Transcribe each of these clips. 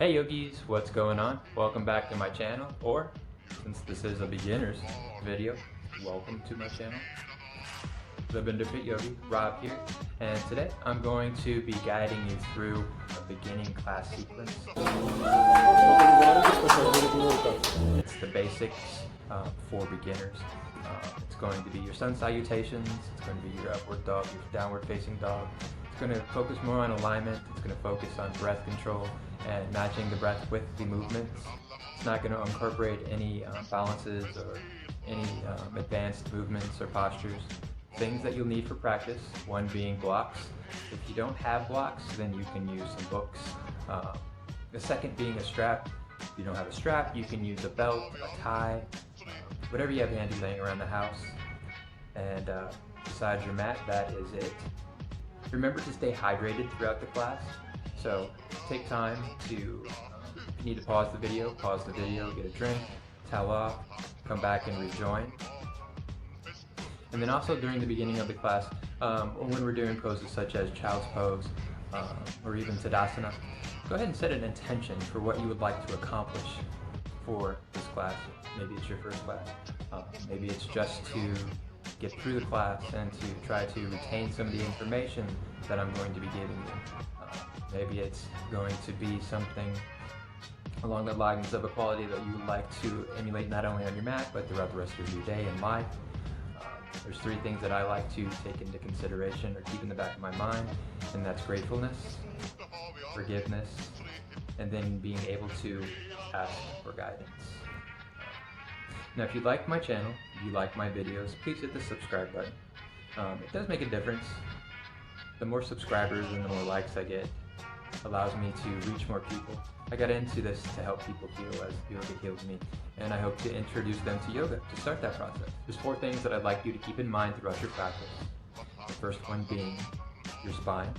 Hey yogis, what's going on? Welcome back to my channel, or since this is a beginner's video, welcome to my channel. The Fit Yogi, Rob here, and today I'm going to be guiding you through a beginning class sequence. It's the basics for beginners. It's going to be your sun salutations, it's going to be your upward dog, your downward facing dog. It's going to focus more on alignment, it's going to focus on breath control and matching the breath with the movements. It's not going to incorporate any balances or any advanced movements or postures. Things that you'll need for practice, one being blocks. If you don't have blocks, then you can use some books. The second being a strap. If you don't have a strap, you can use a belt, a tie, whatever you have handy laying around the house. And besides your mat, that is it. Remember to stay hydrated throughout the class. So take time to, if you need to pause the video, get a drink, towel off, come back and rejoin. And then also during the beginning of the class, or when we're doing poses such as child's pose, or even Tadasana, go ahead and set an intention for what you would like to accomplish for this class. Maybe it's your first class. Maybe it's just to get through the class and to try to retain some of the information that I'm going to be giving you. Maybe it's going to be something along the lines of a quality that you would like to emulate not only on your mat, but throughout the rest of your day and life. There's three things that I like to take into consideration or keep in the back of my mind, and that's gratefulness, forgiveness, and then being able to ask for guidance. Now, if you like my channel, if you like my videos, please hit the subscribe button. It does make a difference. The more subscribers and the more likes I get allows me to reach more people. I got into this to help people heal as yoga heals me, and I hope to introduce them to yoga to start that process. There's four things that I'd like you to keep in mind throughout your practice. The first one being your spine.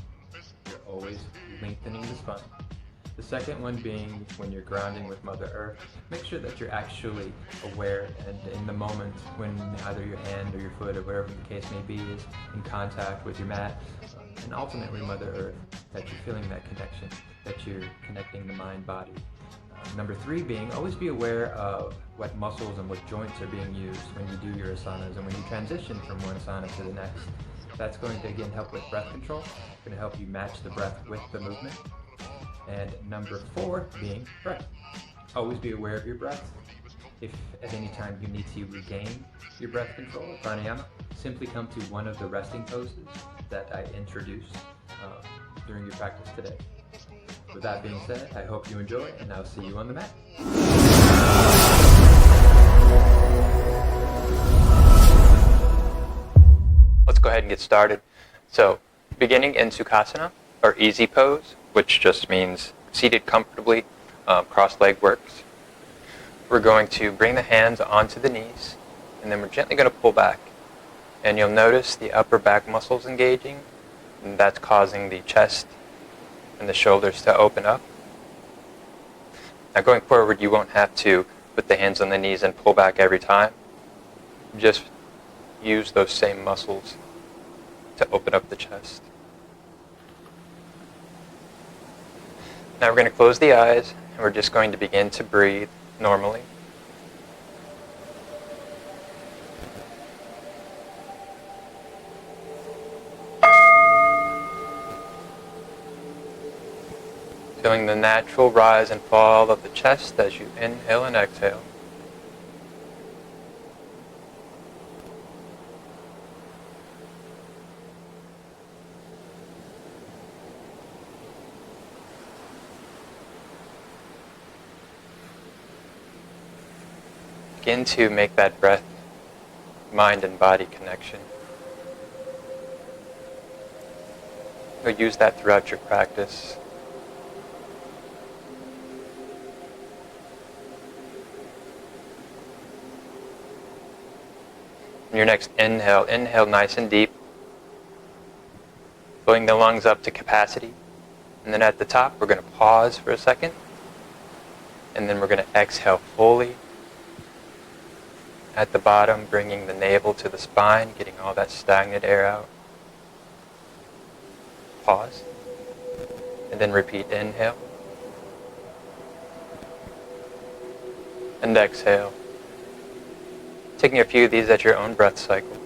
You're always lengthening the spine. The second one being when you're grounding with Mother Earth, make sure that you're actually aware and in the moment when either your hand or your foot or wherever the case may be is in contact with your mat, and ultimately Mother Earth, that you're feeling that connection, that you're connecting the mind-body. Number three being, always be aware of what muscles and what joints are being used when you do your asanas and when you transition from one asana to the next. That's going to again help with breath control, going to help you match the breath with the movement. And number four being breath. Always be aware of your breath. If at any time you need to regain your breath control, pranayama, simply come to one of the resting poses that I introduced during your practice today. With that being said, I hope you enjoy, and I'll see you on the mat. Let's go ahead and get started. So, beginning in Sukhasana, or easy pose, which just means seated comfortably, cross-leg works. We're going to bring the hands onto the knees, and then we're gently going to pull back. And you'll notice the upper back muscles engaging, and that's causing the chest and the shoulders to open up. Now going forward, you won't have to put the hands on the knees and pull back every time. Just use those same muscles to open up the chest. Now we're going to close the eyes, and we're just going to begin to breathe normally. Feeling the natural rise and fall of the chest as you inhale and exhale. Begin to make that breath, mind and body connection. You'll use that throughout your practice. On your next inhale, inhale nice and deep, filling the lungs up to capacity. And then at the top, we're going to pause for a second. And then we're going to exhale fully. At the bottom, bringing the navel to the spine, getting all that stagnant air out. Pause. And then repeat, inhale. and exhale. Taking a few of these at your own breath cycle.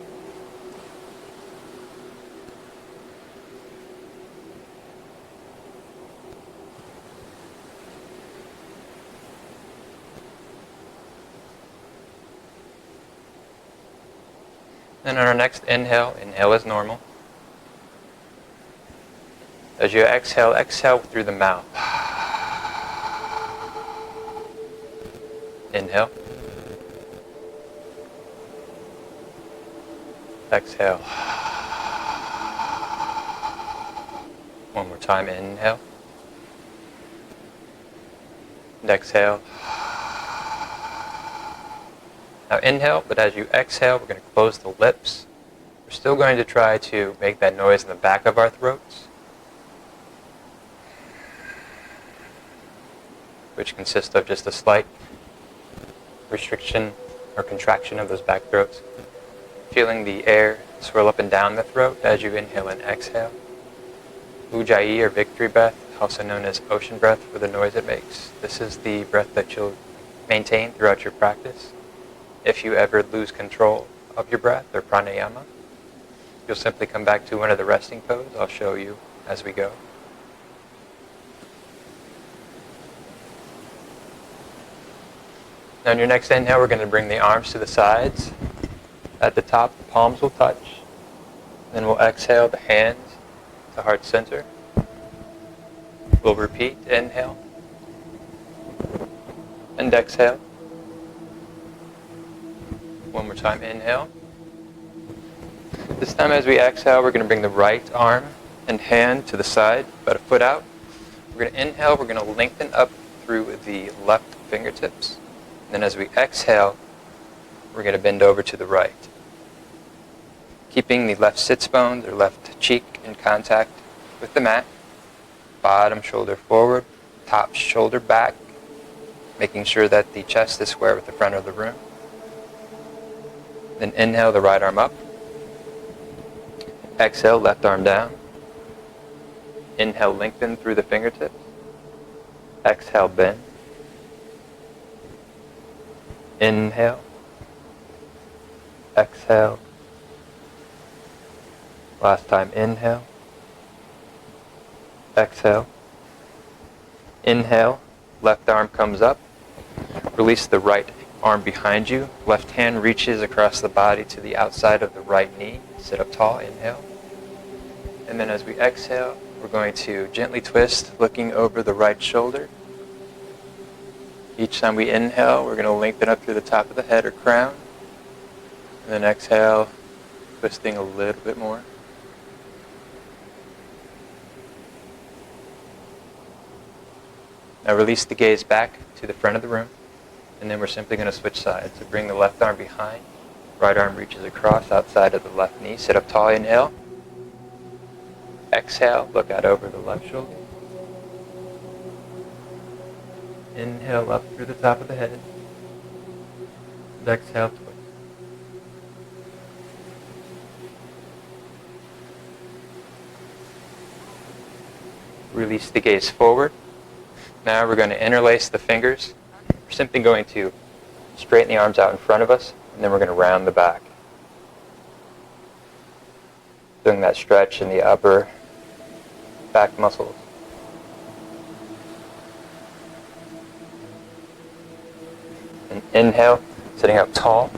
And on our next inhale, inhale as normal. As you exhale, exhale through the mouth. Inhale. Exhale. One more time, inhale. And exhale. Now inhale, but as you exhale, we're going to close the lips. We're still going to try to make that noise in the back of our throats, which consists of just a slight restriction or contraction of those back throats. Feeling the air swirl up and down the throat as you inhale and exhale. Ujjayi or victory breath, also known as ocean breath for the noise it makes. This is the breath that you'll maintain throughout your practice. If you ever lose control of your breath or pranayama, you'll simply come back to one of the resting poses. I'll show you as we go. Now on your next inhale, we're going to bring the arms to the sides. At the top, the palms will touch. Then we'll exhale the hands to heart center. We'll repeat, inhale and exhale. One more time, inhale. This time as we exhale, we're going to bring the right arm and hand to the side, about a foot out. We're going to inhale, we're going to lengthen up through the left fingertips. And then as we exhale, we're going to bend over to the right. Keeping the left sits bones or left cheek in contact with the mat. Bottom shoulder forward, top shoulder back, making sure that the chest is square with the front of the room. Then inhale the right arm up. Exhale, left arm down. Inhale, lengthen through the fingertips. Exhale, bend. Inhale. Exhale. Last time, inhale. Exhale. Inhale, left arm comes up. Release the right arm behind you. Left hand reaches across the body to the outside of the right knee. Sit up tall, inhale. And then as we exhale, we're going to gently twist, looking over the right shoulder. Each time we inhale, we're going to lengthen up through the top of the head or crown. And then exhale, twisting a little bit more. Now release the gaze back to the front of the room. And then we're simply going to switch sides. So bring the left arm behind. Right arm reaches across outside of the left knee. Sit up tall, inhale. Exhale, look out over the left shoulder. Inhale up through the top of the head. And exhale, twist. Release the gaze forward. Now we're going to interlace the fingers. We're simply going to straighten the arms out in front of us, and then we're going to round the back. Doing that stretch in the upper back muscles. And inhale, sitting up tall.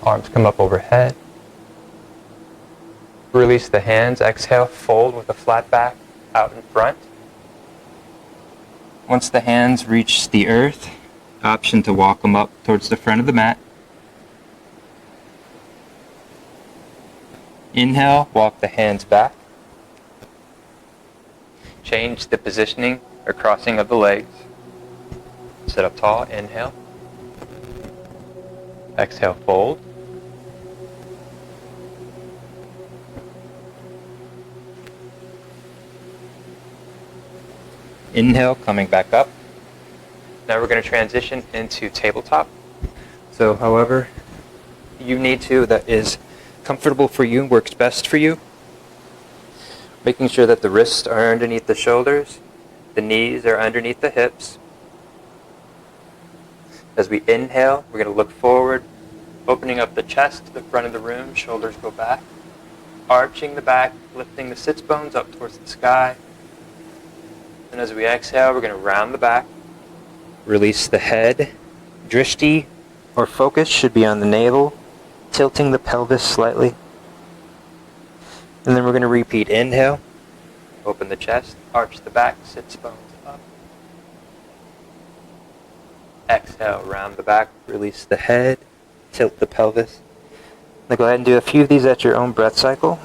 Arms come up overhead. Release the hands. Exhale, fold with a flat back out in front. Once the hands reach the earth, option to walk them up towards the front of the mat. Inhale, walk the hands back. Change the positioning or crossing of the legs. Sit up tall, inhale. Exhale, fold. Inhale, coming back up. Now we're going to transition into tabletop. So however you need to, that is comfortable for you, works best for you. Making sure that the wrists are underneath the shoulders, the knees are underneath the hips. As we inhale, we're going to look forward, opening up the chest to the front of the room, shoulders go back, arching the back, lifting the sits bones up towards the sky. And as we exhale, we're going to round the back, release the head. Drishti or focus should be on the navel, tilting the pelvis slightly. And then we're going to repeat. Inhale, open the chest, arch the back, sits bones up. Exhale, round the back, release the head, tilt the pelvis. Now go ahead and do a few of these at your own breath cycle.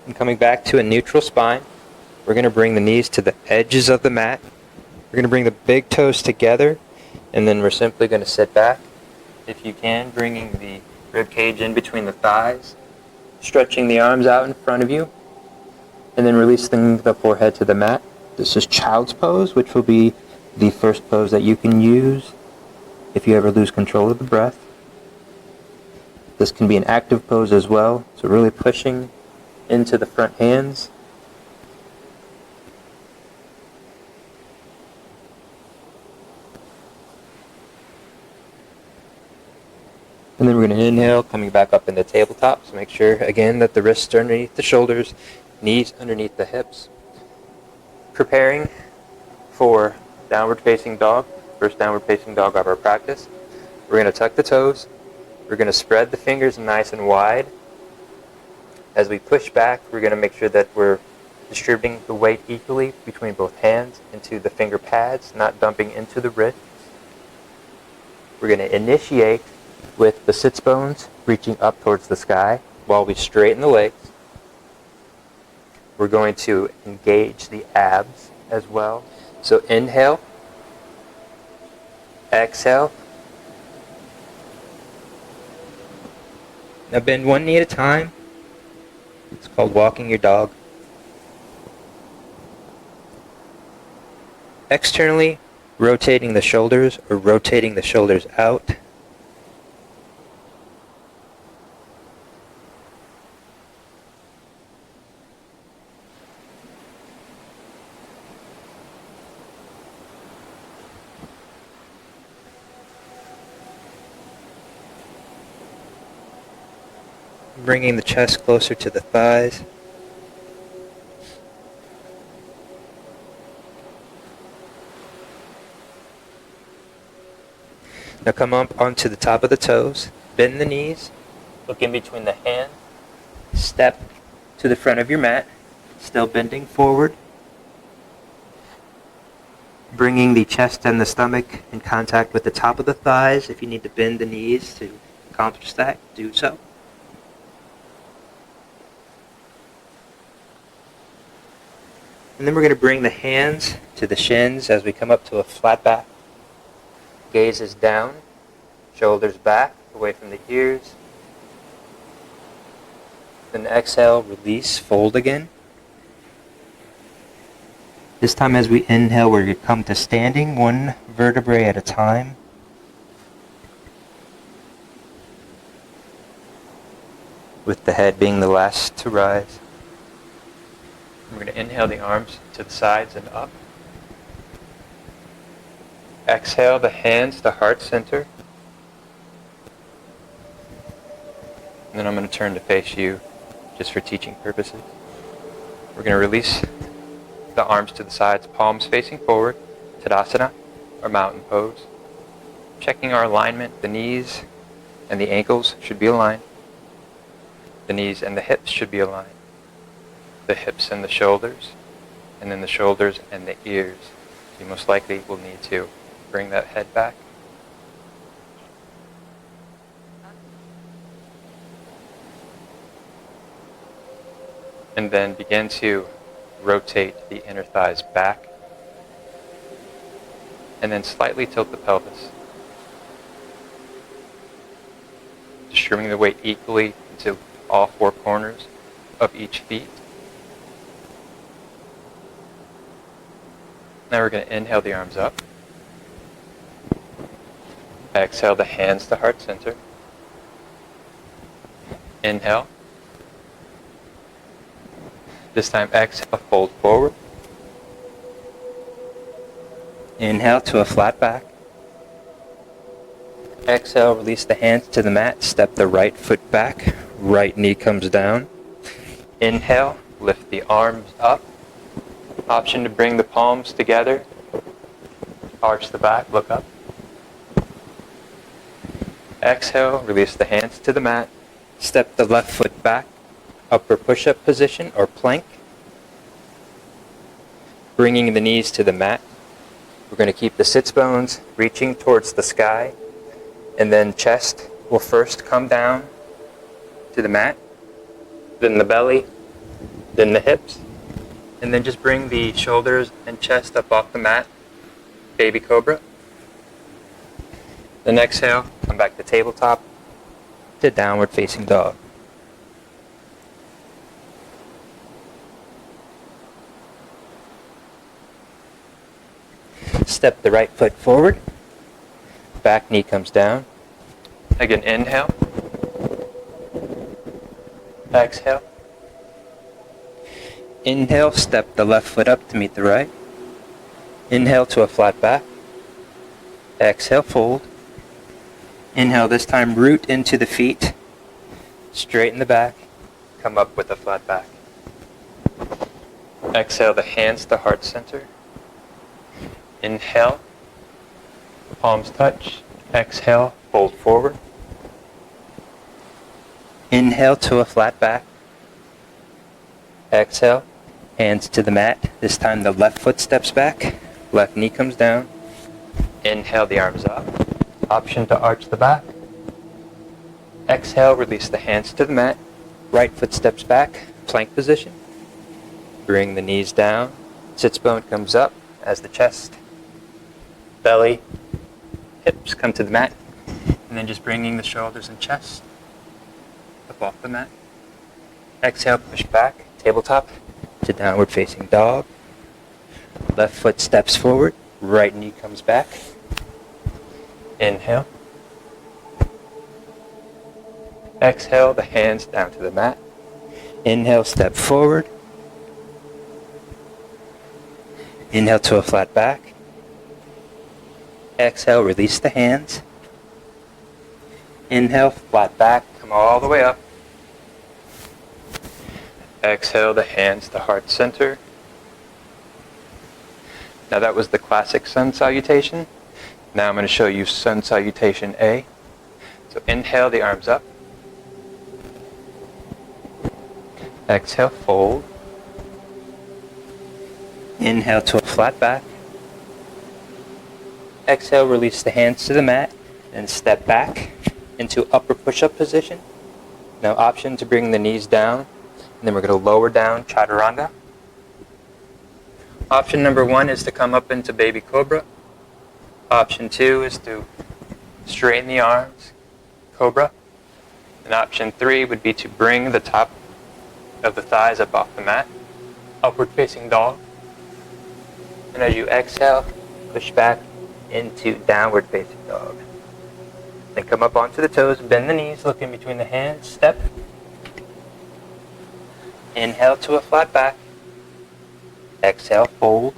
And coming back to a neutral spine, we're going to bring the knees to the edges of the mat. We're going to bring the big toes together, and then we're simply going to sit back. If you can, bringing the rib cage in between the thighs, stretching the arms out in front of you, and then releasing the forehead to the mat. This is child's pose, which will be the first pose that you can use if you ever lose control of the breath. This can be an active pose as well, so really pushing into the front hands. And then we're going to inhale, coming back up into tabletop. So make sure, again, that the wrists are underneath the shoulders, knees underneath the hips. Preparing for downward facing dog, first downward facing dog of our practice. We're going to tuck the toes. We're going to spread the fingers nice and wide. As we push back, we're going to make sure that we're distributing the weight equally between both hands into the finger pads, not dumping into the wrists. We're going to initiate with the sits bones reaching up towards the sky while we straighten the legs. We're going to engage the abs as well. So inhale, exhale. Now bend one knee at a time. It's called walking your dog. Externally, rotating the shoulders or rotating the shoulders out. Bringing the chest closer to the thighs. Now come up onto the top of the toes, bend the knees, look in between the hands, step to the front of your mat, still bending forward. Bringing the chest and the stomach in contact with the top of the thighs. If you need to bend the knees to accomplish that, do so. And then we're going to bring the hands to the shins as we come up to a flat back. Gaze is down, shoulders back, away from the ears. Then exhale, release, fold again. This time as we inhale, we're going to come to standing, one vertebrae at a time. With the head being the last to rise. We're going to inhale the arms to the sides and up. Exhale the hands to heart center. And then I'm going to turn to face you just for teaching purposes. We're going to release the arms to the sides, palms facing forward, Tadasana, or mountain pose. Checking our alignment, the knees and the ankles should be aligned. The knees and the hips should be aligned. The hips and the shoulders, and then the shoulders and the ears. You most likely will need to bring that head back. And then begin to rotate the inner thighs back, and then slightly tilt the pelvis. Distributing the weight equally into all four corners of each feet. Now we're going to inhale the arms up. Exhale the hands to heart center. Inhale. This time exhale, fold forward. Inhale to a flat back. Exhale, release the hands to the mat. Step the right foot back. Right knee comes down. Inhale, lift the arms up. Option to bring the palms together. Arch the back, look up. Exhale, release the hands to the mat. Step the left foot back. Upper push-up position or plank. Bringing the knees to the mat. We're going to keep the sits bones reaching towards the sky. And then chest will first come down to the mat. Then the belly. Then the hips. And then just bring the shoulders and chest up off the mat. Baby cobra. Then exhale, come back to tabletop, to downward facing dog. Step the right foot forward. Back knee comes down. Again, inhale. Exhale. Inhale, step the left foot up to meet the right. Inhale to a flat back. Exhale, fold. Inhale, this time root into the feet. Straighten the back. Come up with a flat back. Exhale, the hands to heart center. Inhale. Palms touch. Exhale, fold forward. Inhale to a flat back. Exhale, hands to the mat. This time the left foot steps back. Left knee comes down. Inhale, the arms up. Option to arch the back. Exhale, release the hands to the mat. Right foot steps back, plank position. Bring the knees down. Sits bone comes up as the chest, belly, hips come to the mat. And then just bringing the shoulders and chest up off the mat. Exhale, push back, tabletop to downward facing dog. Left foot steps forward, right knee comes back. Inhale. Exhale, the hands down to the mat. Inhale, step forward. Inhale to a flat back. Exhale, release the hands. Inhale, flat back, come all the way up. Exhale, the hands to heart center. Now that was the classic sun salutation. Now I'm going to show you sun salutation A. So inhale, the arms up. Exhale, fold. Inhale to a flat back. Exhale, release the hands to the mat and step back into upper push-up position. Now option to bring the knees down, and then we're going to lower down chaturanga. Option number 1 is to come up into baby cobra. Option 2 is to straighten the arms, cobra. And option 3 would be to bring the top of the thighs up off the mat, upward facing dog. And as you exhale, push back into downward facing dog. Then come up onto the toes, bend the knees, look in between the hands, step. Inhale to a flat back. Exhale, fold.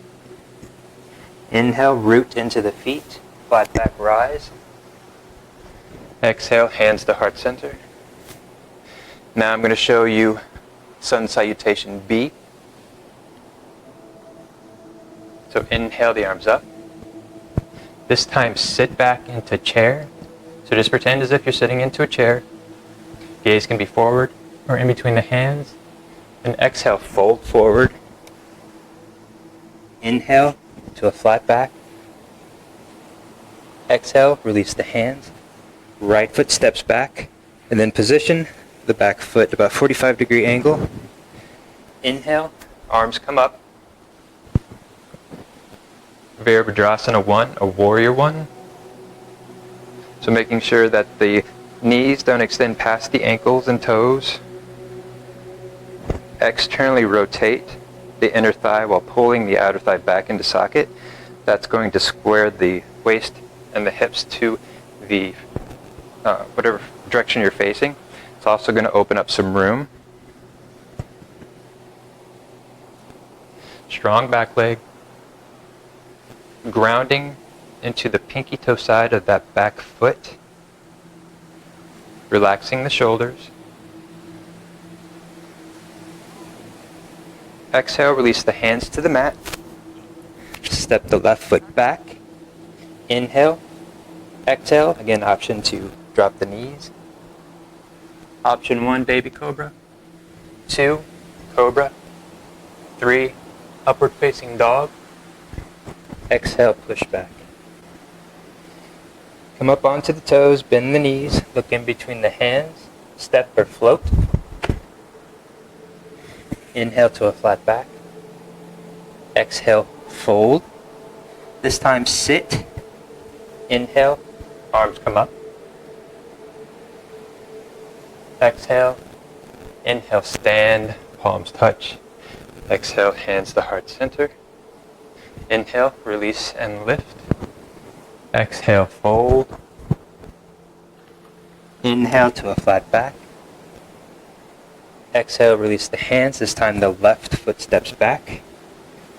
Inhale, root into the feet, flat back, rise. Exhale, hands to heart center. Now I'm going to show you sun salutation B. So inhale, the arms up. This time sit back into chair. So just pretend as if you're sitting into a chair. Gaze can be forward or in between the hands. And exhale, fold forward. Inhale to a flat back. Exhale, release the hands. Right foot steps back. And then position the back foot about 45-degree angle. Inhale, arms come up. Virabhadrasana 1, a warrior 1. So making sure that the knees don't extend past the ankles and toes. Externally rotate the inner thigh while pulling the outer thigh back into socket. That's going to square the waist and the hips to the whatever direction you're facing. It's also going to open up some room. Strong back leg. Grounding into the pinky toe side of that back foot. Relaxing the shoulders. Exhale, release the hands to the mat. Step the left foot back. Inhale. Exhale. Again, option 2, drop the knees. Option 1, baby cobra. 2, cobra. 3, upward facing dog. Exhale, push back. Come up onto the toes, bend the knees, look in between the hands, step or float. Inhale to a flat back. Exhale, fold. This time sit. Inhale, arms come up. Exhale. Inhale, stand, palms touch. Exhale, hands to heart center. Inhale, release and lift. Exhale, fold. Inhale to a flat back. Exhale, release the hands. This time the left foot steps back.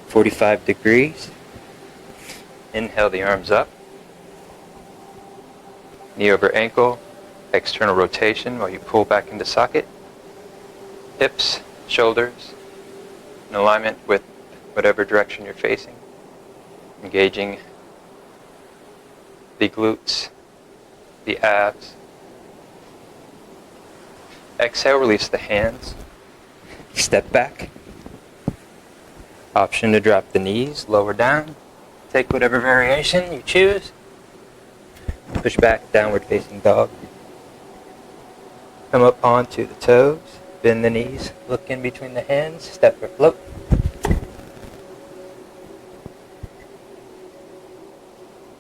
45 degrees. Inhale the arms up. Knee over ankle. External rotation while you pull back into socket. Hips, shoulders, in alignment with whatever direction you're facing. Engaging the glutes, the abs. Exhale, release the hands. Step back. Option to drop the knees, lower down. Take whatever variation you choose. Push back, downward facing dog. Come up onto the toes, bend the knees, look in between the hands, step or float.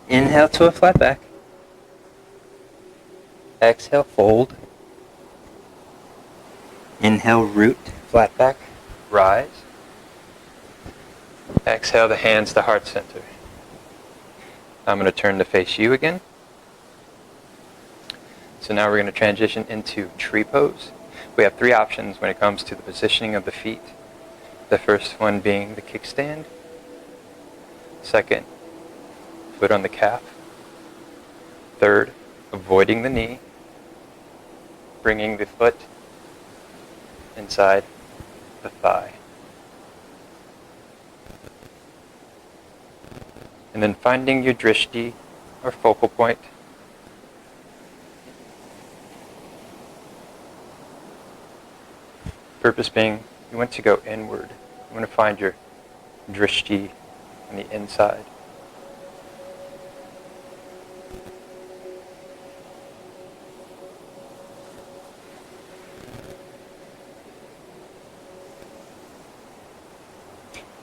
Inhale to a flat back. Exhale, fold. Inhale, root, flat back, rise. Exhale the hands to heart center. I'm going to turn to face you again. So now we're going to transition into tree pose. We have 3 options when it comes to the positioning of the feet. The first one being the kickstand. Second, foot on the calf. Third, avoiding the knee. Bringing the foot inside the thigh. And then finding your drishti, or focal point. Purpose being, you want to go inward. You want to find your drishti on the inside.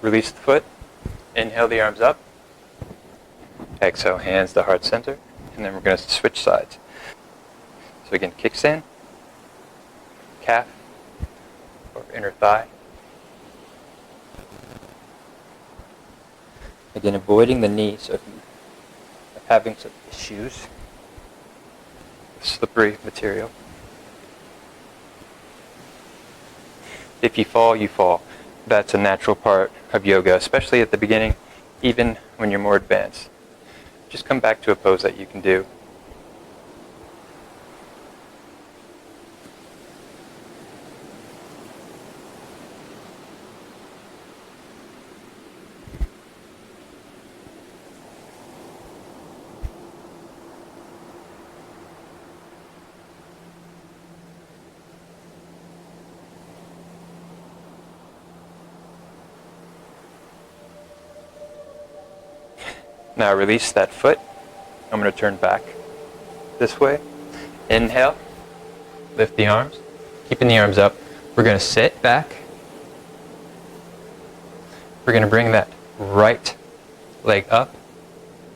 Release the foot. Inhale the arms up. Exhale, hands to heart center. And then we're going to switch sides. So again, kickstand, calf, or inner thigh. Again, avoiding the knee. So if you are having some issues, slippery material. If you fall, you fall. That's a natural part of yoga, especially at the beginning, even when you're more advanced. Just come back to a pose that you can do. Now release that foot. I'm going to turn back this way. Inhale. Lift the arms. Keeping the arms up. We're going to sit back. We're going to bring that right leg up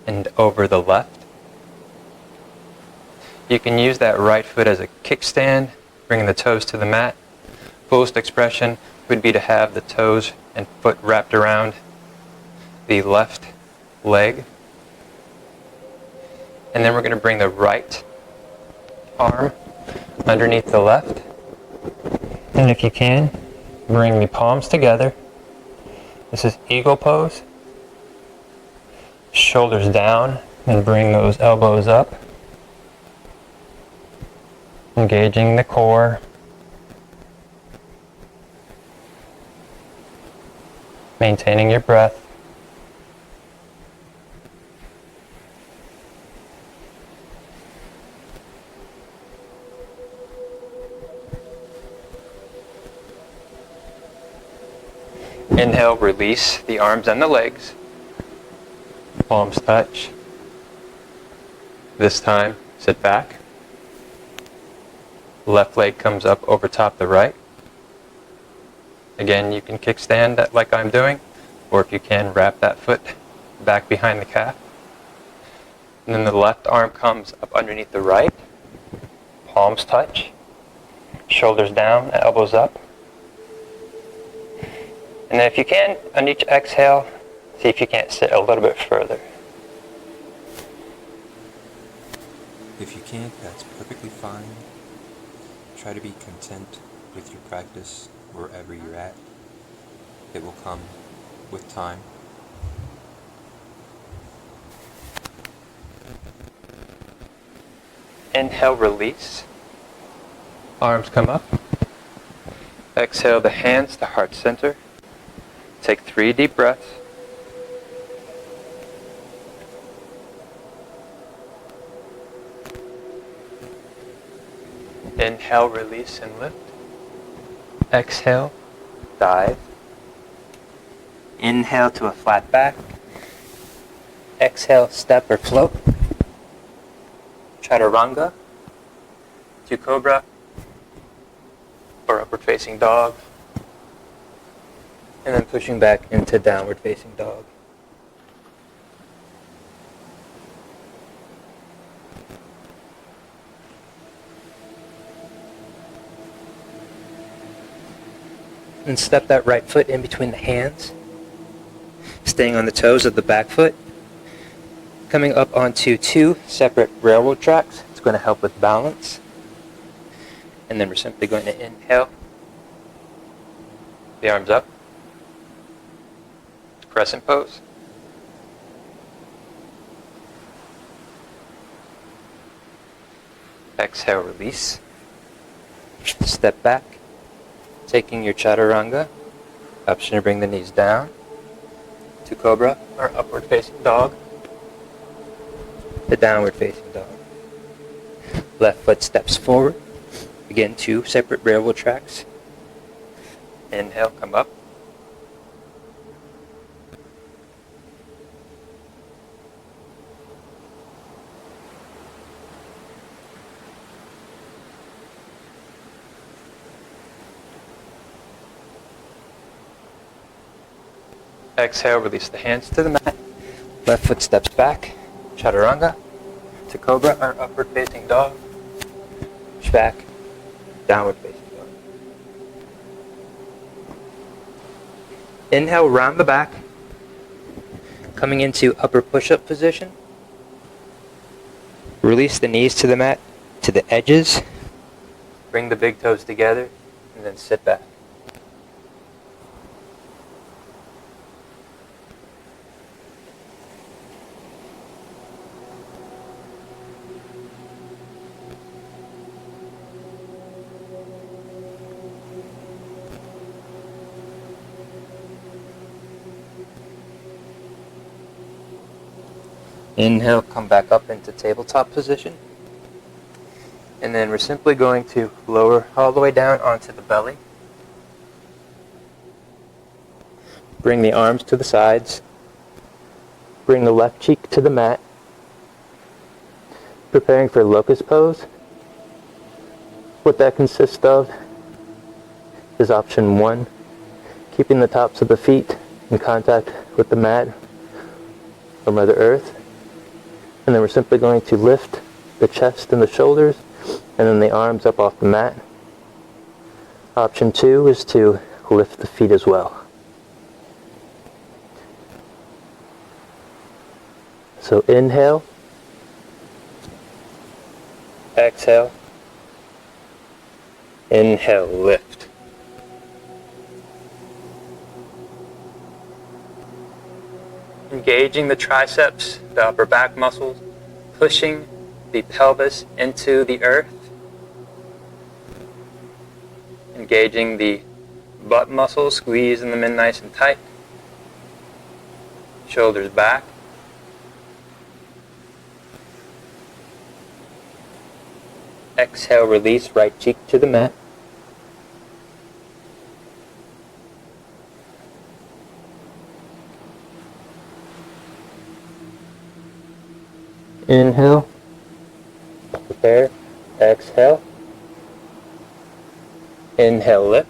and over the left. You can use that right foot as a kickstand, bringing the toes to the mat. Fullest expression would be to have the toes and foot wrapped around the left leg. And then we're going to bring the right arm underneath the left. And if you can, bring the palms together. This is eagle pose. Shoulders down, and bring those elbows up. Engaging the core. Maintaining your breath. Inhale, release the arms and the legs. Palms touch. This time, sit back. Left leg comes up over top the right. Again, you can kickstand that like I'm doing, or if you can, wrap that foot back behind the calf. And then the left arm comes up underneath the right. Palms touch. Shoulders down, elbows up. And then if you can, on each exhale, see if you can't sit a little bit further. If you can't, that's perfectly fine. Try to be content with your practice wherever you're at. It will come with time. Inhale, release. Arms come up. Exhale the hands to heart center. Take 3 deep breaths. Inhale, release and lift. Exhale, dive. Inhale to a flat back. Exhale, step or float. Chaturanga to cobra or upward facing dog. And then pushing back into downward facing dog. And step that right foot in between the hands, staying on the toes of the back foot. Coming up onto 2 separate railroad tracks. It's going to help with balance. And then we're simply going to inhale. The arms up. Crescent pose. Exhale, release. Step back. Taking your chaturanga. Option to bring the knees down. To cobra or upward facing dog. The downward facing dog. Left foot steps forward. Again, 2 separate railroad tracks. Inhale, come up. Exhale, release the hands to the mat. Left foot steps back. Chaturanga to cobra or upward facing dog. Push back. Downward facing dog. Inhale, round the back. Coming into upper push-up position. Release the knees to the mat, to the edges. Bring the big toes together, and then sit back. Inhale, come back up into tabletop position. And then we're simply going to lower all the way down onto the belly. Bring the arms to the sides. Bring the left cheek to the mat. Preparing for locust pose. What that consists of is option 1, keeping the tops of the feet in contact with the mat or Mother Earth. And then we're simply going to lift the chest and the shoulders, and then the arms up off the mat. Option 2 is to lift the feet as well. So inhale, exhale, inhale, lift. Engaging the triceps, the upper back muscles, pushing the pelvis into the earth. Engaging the butt muscles, squeezing them in nice and tight. Shoulders back. Exhale, release, right cheek to the mat. Inhale, prepare, exhale, inhale, lift.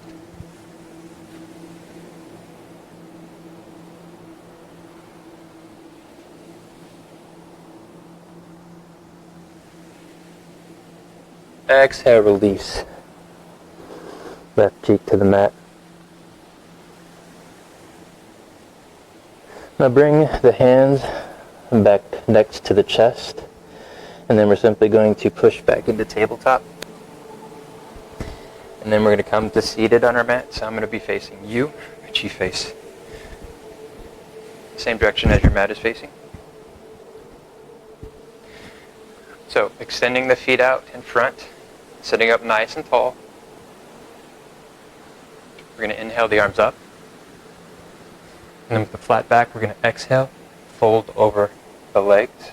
Exhale, release, left cheek to the mat. Now bring the hands back next to the chest, and then we're simply going to push back into tabletop. And then we're going to come to seated on our mat. So I'm going to be facing you, which you face same direction as your mat is facing. So extending the feet out in front, sitting up nice and tall. We're going to inhale the arms up. And then with the flat back, we're going to exhale, fold over the legs.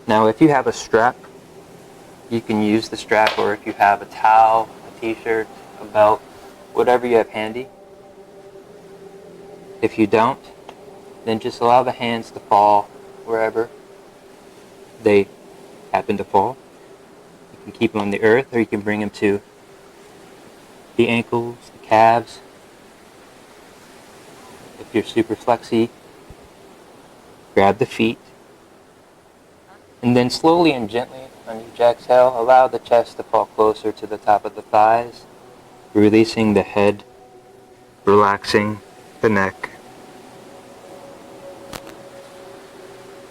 Now if you have a strap, you can use the strap, or if you have a towel, a t-shirt, a belt, whatever you have handy. If you don't, then just allow the hands to fall wherever they happen to fall. You can keep them on the earth, or you can bring them to the ankles, the calves. If you're super flexy, grab the feet. And then slowly and gently on each exhale, allow the chest to fall closer to the top of the thighs, releasing the head, relaxing the neck.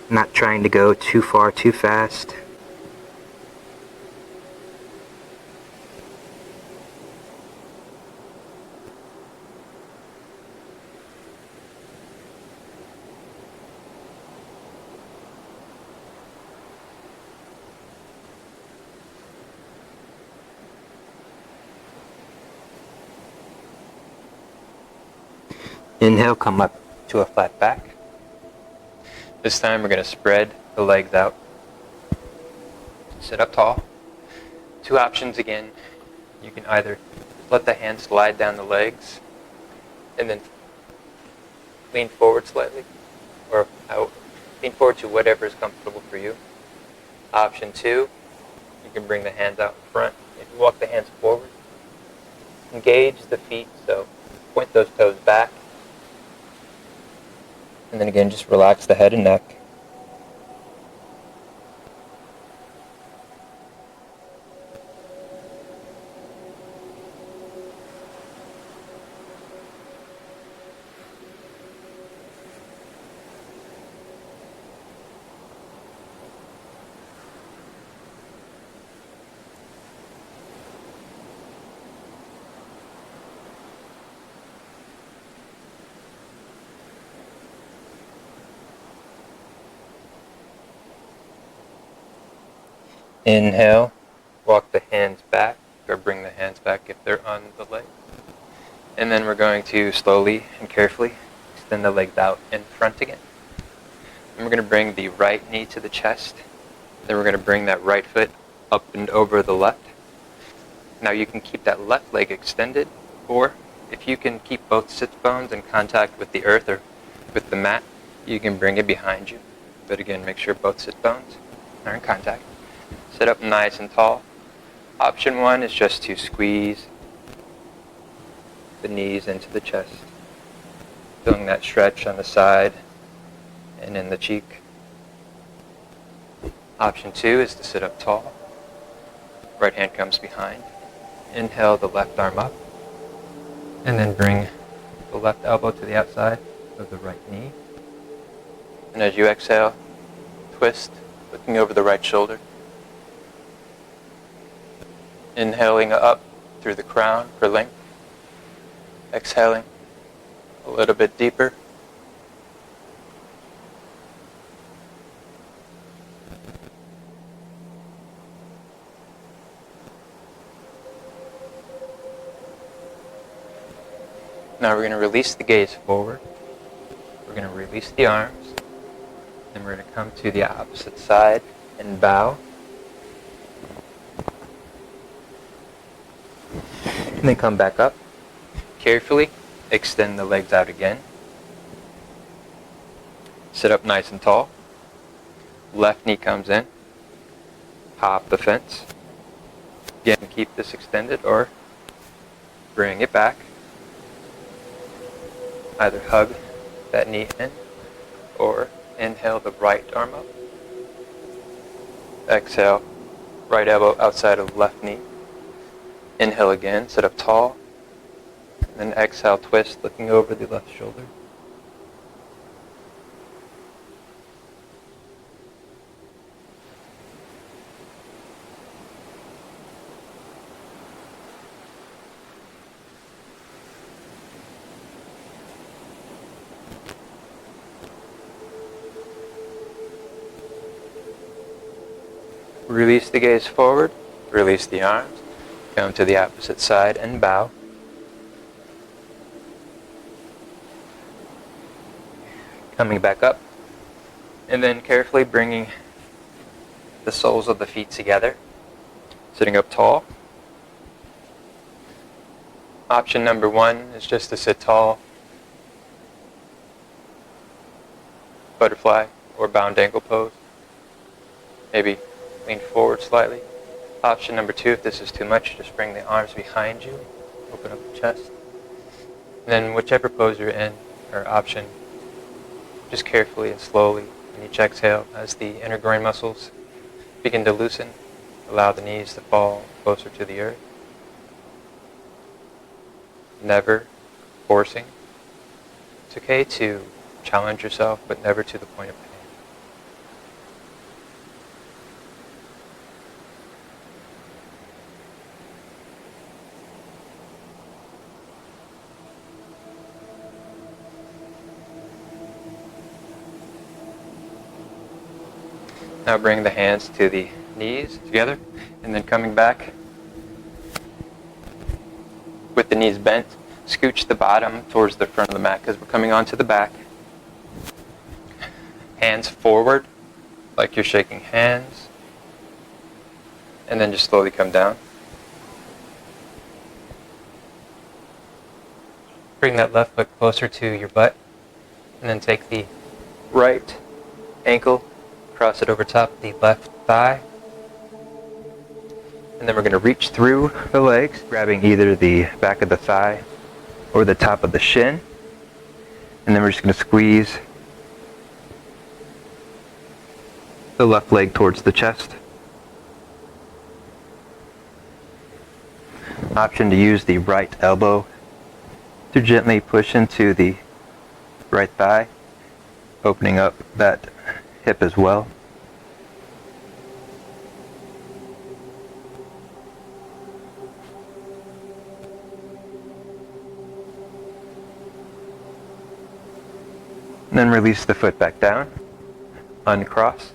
Not trying to go too far, too fast. Inhale, come up to a flat back. This time we're going to spread the legs out. Sit up tall. Two options again. You can either let the hands slide down the legs and then lean forward slightly, or lean forward to whatever is comfortable for you. Option two, you can bring the hands out in front. If you walk the hands forward, engage the feet, so point those toes back. And then again, just relax the head and neck. Inhale, walk the hands back, or bring the hands back if they're on the legs. And then we're going to slowly and carefully extend the legs out in front again. And we're going to bring the right knee to the chest. Then we're going to bring that right foot up and over the left. Now you can keep that left leg extended, or if you can keep both sits bones in contact with the earth or with the mat, you can bring it behind you. But again, make sure both sit bones are in contact. Sit up nice and tall. Option one is just to squeeze the knees into the chest, feeling that stretch on the side and in the cheek. Option two is to sit up tall. Right hand comes behind. Inhale the left arm up, and then bring the left elbow to the outside of the right knee. And as you exhale, twist, looking over the right shoulder. Inhaling up through the crown for length. Exhaling a little bit deeper. Now we're going to release the gaze forward. We're going to release the arms. Then we're going to come to the opposite side and bow. And then come back up. Carefully extend the legs out again. Sit up nice and tall. Left knee comes in. Hop the fence. Again, keep this extended or bring it back. Either hug that knee in or inhale the right arm up. Exhale, right elbow outside of left knee. Inhale again, sit up tall. Then exhale, twist, looking over the left shoulder. Release the gaze forward, release the arms, come to the opposite side and bow. Coming back up, and then carefully bringing the soles of the feet together, sitting up tall. Option number one is just to sit tall, butterfly or bound ankle pose. Maybe lean forward slightly. Option number two, if this is too much, just bring the arms behind you, open up the chest. And then whichever pose you're in, or option, just carefully and slowly in each exhale as the inner groin muscles begin to loosen, allow the knees to fall closer to the earth. Never forcing. It's okay to challenge yourself, but never to the point of pain. Now bring the hands to the knees together, and then coming back with the knees bent, scooch the bottom towards the front of the mat because we're coming onto the back. Hands forward, like you're shaking hands, and then just slowly come down. Bring that left foot closer to your butt, and then take the right ankle, cross it over top of the left thigh. And then we're going to reach through the legs, grabbing either the back of the thigh or the top of the shin. And then we're just going to squeeze the left leg towards the chest. Option to use the right elbow to gently push into the right thigh, opening up that hip as well. And then release the foot back down, uncross,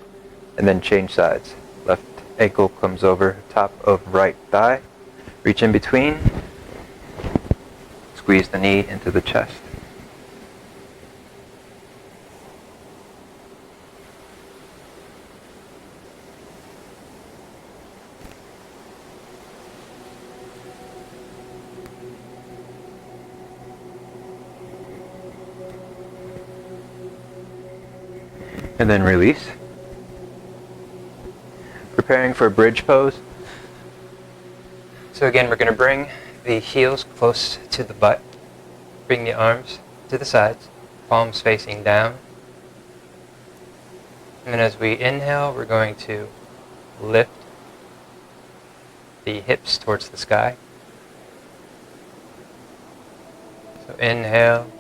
and then change sides. Left ankle comes over top of right thigh, reach in between, squeeze the knee into the chest. And then release. Preparing for a bridge pose. So again, we're going to bring the heels close to the butt. Bring the arms to the sides, palms facing down. And then as we inhale, we're going to lift the hips towards the sky. So inhale,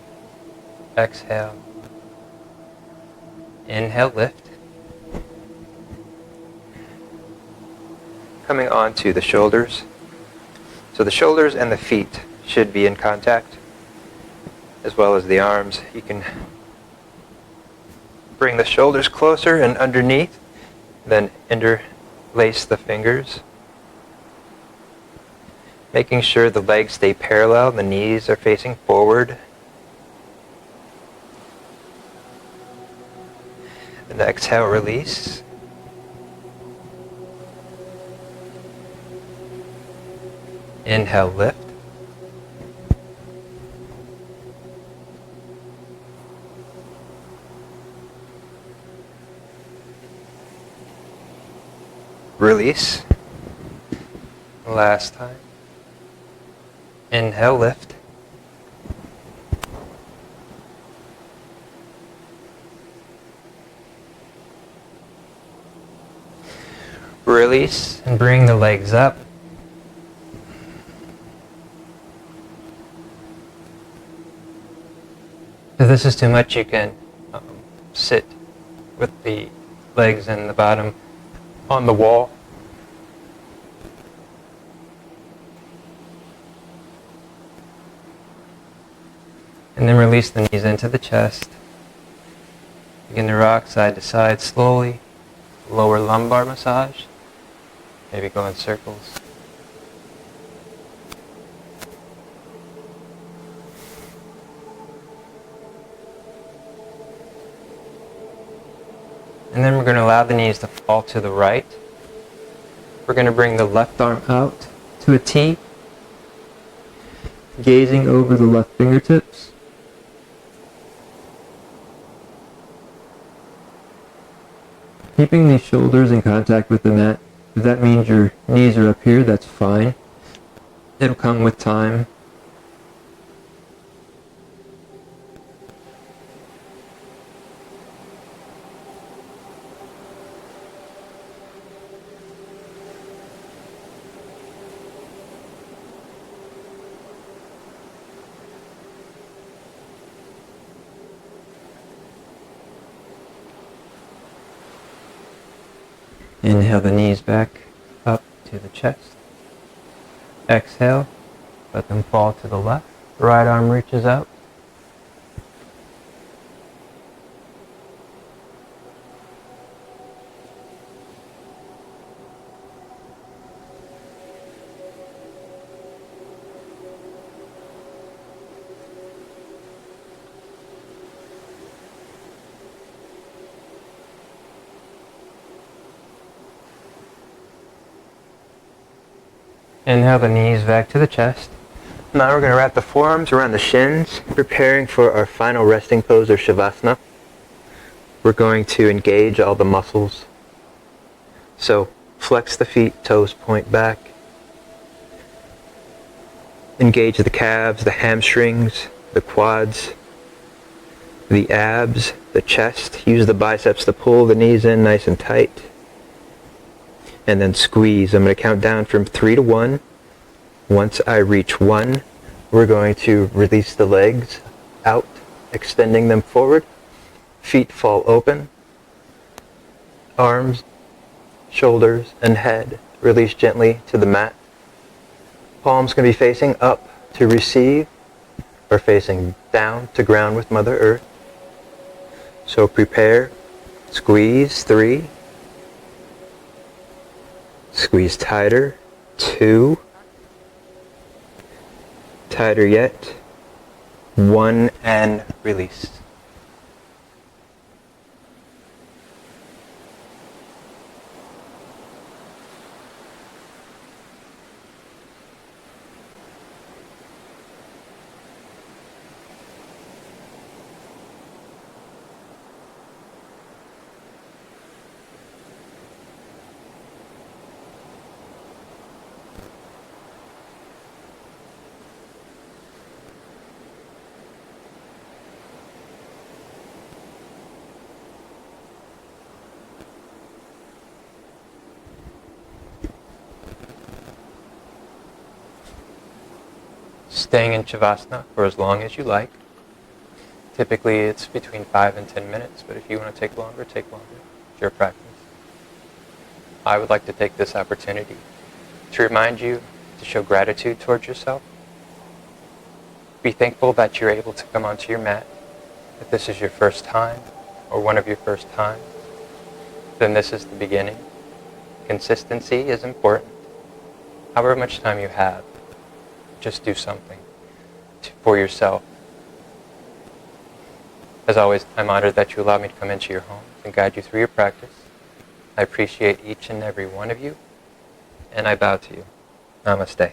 exhale. Inhale, lift. Coming onto the shoulders. So the shoulders and the feet should be in contact, as well as the arms. You can bring the shoulders closer and underneath, then interlace the fingers. Making sure the legs stay parallel, the knees are facing forward. And exhale, release. Inhale, lift. Release. Last time. Inhale, lift. Release and bring the legs up. If this is too much, you can sit with the legs and the bottom on the wall. And then release the knees into the chest. Begin to rock side to side slowly. Lower lumbar massage. Maybe go in circles. And then we're going to allow the knees to fall to the right. We're going to bring the left arm out to a T, gazing over the left fingertips. Keeping the shoulders in contact with the mat. If that means your knees are up here, that's fine. It'll come with time. Inhale the knees back up to the chest. Exhale, let them fall to the left. Right arm reaches out. Inhale the knees back to the chest. Now we're going to wrap the forearms around the shins, preparing for our final resting pose or Shavasana. We're going to engage all the muscles. So flex the feet, toes point back. Engage the calves, the hamstrings, the quads, the abs, the chest. Use the biceps to pull the knees in nice and tight. And then squeeze. I'm going to count down from 3 to 1. Once I reach 1, we're going to release the legs out, extending them forward. Feet fall open. Arms, shoulders, and head release gently to the mat. Palms can be facing up to receive or facing down to ground with Mother Earth. So prepare. Squeeze, 3. Squeeze tighter, 2. Tighter yet, 1, and release. Staying in Shavasana for as long as you like. Typically it's between 5 and 10 minutes, but if you want to take longer, take longer. It's your practice. I would like to take this opportunity to remind you to show gratitude towards yourself. Be thankful that you're able to come onto your mat. If this is your first time, or one of your first times, then this is the beginning. Consistency is important. However much time you have, just do something for yourself. As always, I'm honored that you allowed me to come into your homes and guide you through your practice. I appreciate each and every one of you, and I bow to you. Namaste.